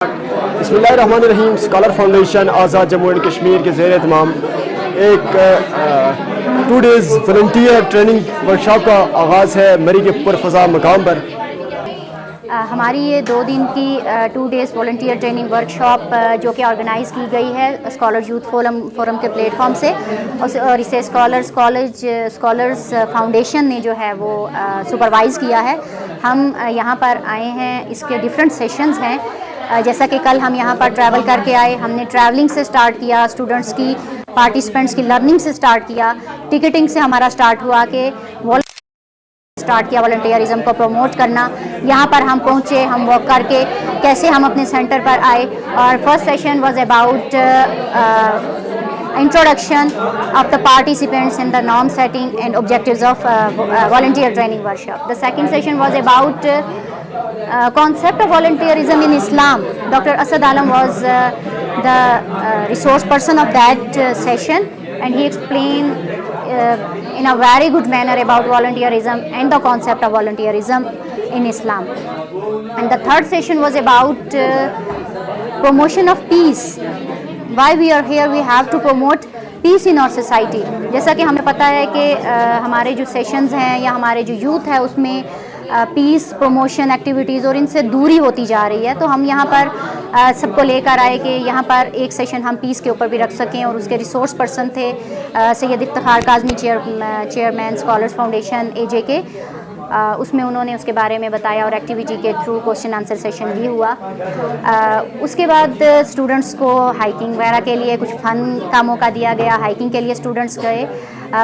بسم اللہ الرحمن الرحیم. Scholar foundation Azad Jammu and Kashmir کے زیر اہتمام ایک 2 days والنٹیئر ٹریننگ ورکشاپ کا آغاز ہے مری کے پرفضا مقام پر. ہماری یہ 2 دن کی 2 days والنٹیئر ٹریننگ ورکشاپ جو کہ آرگنائز کی گئی ہے اسکالر یوتھ فورم کے پلیٹ فارم سے اور اسے اسکالرز فاؤنڈیشن نے جو ہے وہ سپروائز کیا ہے. ہم یہاں پر آئے ہیں, اس کے ڈفرینٹ سیشنز ہیں. جیسا کہ کل ہم یہاں پر ٹریول کر کے آئے, ہم نے ٹریولنگ سے سٹارٹ کیا, اسٹوڈنٹس کی پارٹیسپینٹس کی لرننگ سے سٹارٹ کیا, ٹکٹنگ سے ہمارا سٹارٹ ہوا کہ سٹارٹ کیا والنٹیئرزم کو پروموٹ کرنا. یہاں پر ہم پہنچے, ہم واک کر کے کیسے ہم اپنے سینٹر پر آئے. اور first session was about introduction of the participants in the norm setting and objectives of volunteer training workshop. The second session was about concept of volunteerism in Islam. Dr. Asad Alam was the resource person of that session, and he explained in a very good manner about volunteerism and the concept of volunteerism in Islam. And the third session was about promotion of peace. Why we are here, we have to promote peace in our society. جیسا کہ ہمیں پتہ ہے کہ ہمارے جو sessions ہیں یا ہمارے جو یوتھ ہے اس میں پیس پروموشن ایکٹیویٹیز اور ان سے دوری ہوتی جا رہی ہے. تو ہم یہاں پر سب کو لے کر آئے کہ یہاں پر ایک سیشن ہم پیس کے اوپر بھی رکھ سکیں. اور اس کے ریسورس پرسن تھے Syed Iftikhar Kazmi, chairman scholars foundation AJ کے. اس میں انہوں نے اس کے بارے میں بتایا اور ایکٹیویٹی کے تھرو کوسچن آنسر سیشن بھی ہوا. اس کے بعد اسٹوڈنٹس کو ہائکنگ وغیرہ کے لیے کچھ فن کا موقع دیا گیا. ہائکنگ کے لیے اسٹوڈنٹس گئے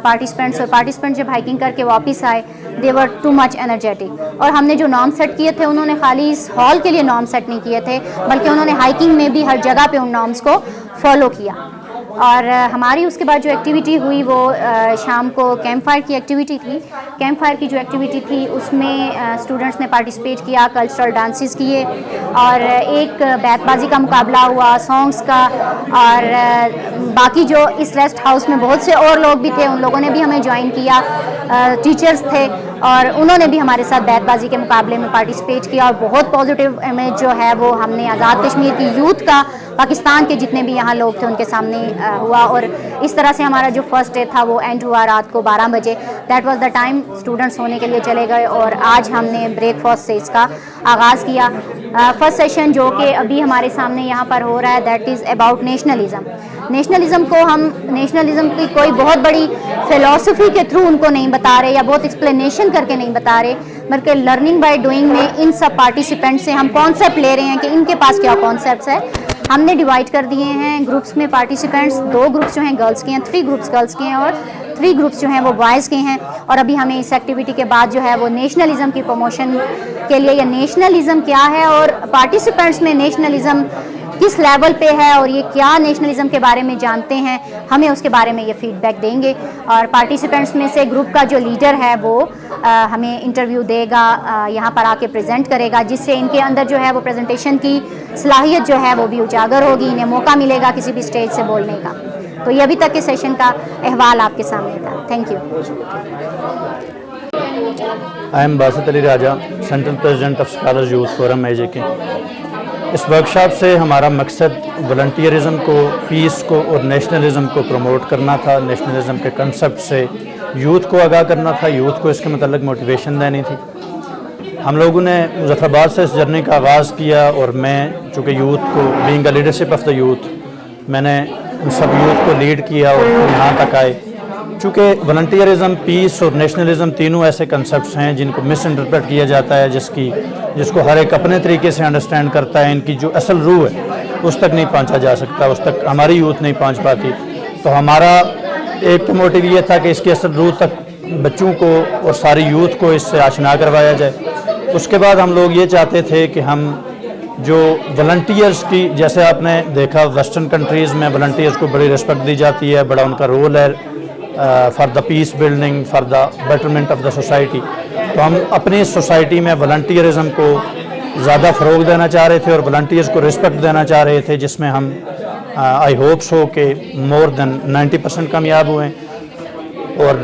پارٹیسپینٹ جب ہائکنگ کر کے واپس آئے دے ور ٹو مچ انرجیٹک. اور ہم نے جو نام سیٹ کیے تھے انہوں نے خالی اس ہال کے لیے نام سیٹ نہیں کیے تھے, بلکہ انہوں نے ہائکنگ میں بھی ہر جگہ پہ ان نامس کو فالو کیا. اور ہماری اس کے بعد جو ایکٹیویٹی ہوئی وہ شام کو کیمپ فائر کی ایکٹیویٹی تھی. کیمپ فائر کی جو ایکٹیویٹی تھی اس میں اسٹوڈنٹس نے پارٹیسپیٹ کیا, کلچرل ڈانسز کیے اور ایک بیت بازی کا مقابلہ ہوا, سانگس کا. اور باقی جو اس ریسٹ ہاؤس میں بہت سے اور لوگ بھی تھے, ان لوگوں نے بھی ہمیں جوائن کیا, ٹیچرز تھے اور انہوں نے بھی ہمارے ساتھ بیت بازی کے مقابلے میں پارٹیسپیٹ کیا. اور بہت پازیٹیو امیج جو ہے وہ ہم نے آزاد کشمیر کی یوتھ کا پاکستان کے جتنے بھی یہاں لوگ تھے ان کے سامنے ہوا. اور اس طرح سے ہمارا جو فرسٹ ڈے تھا وہ اینڈ ہوا رات کو 12 بجے. That was the time students ہونے کے لیے چلے گئے اور آج ہم نے بریک فاسٹ سے اس کا آغاز کیا. فرسٹ سیشن جو کہ ابھی ہمارے سامنے یہاں پر ہو رہا ہے that is about nationalism. Nationalism کو ہم نیشنلزم کی کوئی بہت بڑی فلسفی کے تھرو ان کو نہیں بتا رہے یا بہت ایکسپلینیشن کر کے نہیں بتا رہے, بلکہ لرننگ بائی ڈوئنگ میں ان سب پارٹیسپینٹ سے ہم کانسیپٹ لے رہے ہیں کہ ان کے پاس کیا کانسیپٹس ہے. ہم نے ڈیوائڈ کر دیے ہیں گروپس میں پارٹیسپینٹس. 2 گروپس جو ہیں گرلس کے ہیں, 3 گروپس گرلس کے ہیں اور 3 گروپس جو ہیں وہ بوائز کے ہیں. اور ابھی ہمیں اس ایکٹیویٹی کے بعد جو ہے وہ نیشنلزم کی پروموشن کے لیے, یا نیشنلزم کیا ہے اور پارٹیسپینٹس میں نیشنلزم کس لیول پہ ہے اور یہ کیا نیشنلزم کے بارے میں جانتے ہیں, ہمیں اس کے بارے میں یہ فیڈ بیک دیں گے. اور پارٹیسپینٹس میں سے گروپ کا جو لیڈر ہے وہ ہمیں انٹرویو دے گا, یہاں پر آ کے پریزنٹ کرے گا, جس سے ان کے اندر جو ہے وہ پریزنٹیشن کی صلاحیت جو ہے وہ بھی اجاگر ہوگی, انہیں موقع ملے گا کسی بھی اسٹیج سے بولنے کا. تو یہ ابھی تک کے سیشن کا احوال آپ کے سامنے تھا. Thank you. I am Basit Ali Raja, central president of scholars youth forum AJ کے. اس ورکشاپ سے ہمارا مقصد والنٹیئرزم کو, پیس کو اور نیشنلزم کو پروموٹ کرنا تھا. نیشنلزم کے کنسپٹ سے یوتھ کو آگاہ کرنا تھا, یوتھ کو اس کے متعلق موٹیویشن دینی تھی. ہم لوگوں نے مظفر آباد سے اس جرنی کا آغاز کیا اور میں چونکہ یوتھ کو being a leadership of the youth, میں نے ان سب یوتھ کو لیڈ کیا اور یہاں تک آئے. چونکہ والنٹیئرزم, پیس اور نیشنلزم تینوں ایسے کنسپٹس ہیں جن کو مس انٹرپریٹ کیا جاتا ہے, جس کو ہر ایک اپنے طریقے سے انڈرسٹینڈ کرتا ہے. ان کی جو اصل روح ہے اس تک نہیں پہنچا جا سکتا, اس تک ہماری یوتھ نہیں پہنچ پاتی. تو ہمارا ایک تو موٹیو یہ تھا کہ اس کی اصل روح تک بچوں کو اور ساری یوتھ کو اس سے آشنا کروایا جائے. اس کے بعد ہم لوگ یہ چاہتے تھے کہ ہم جو والنٹیئرز کی, جیسے آپ نے دیکھا ویسٹرن کنٹریز میں والنٹیئرز کو بڑی رسپیکٹ دی جاتی ہے, بڑا ان کا رول ہے for the peace building, for the betterment of the society. تو ہم اپنی سوسائٹی میں والنٹیئرزم کو زیادہ فروغ دینا چاہ رہے تھے اور والنٹیئرز کو رسپیکٹ دینا چاہ رہے تھے, جس میں ہم آئی ہوپس ہو کہ مور دین 90% کامیاب ہوئے. اور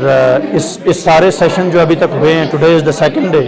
اس سارے سیشن جو ابھی تک ہوئے ہیں, today is the second day,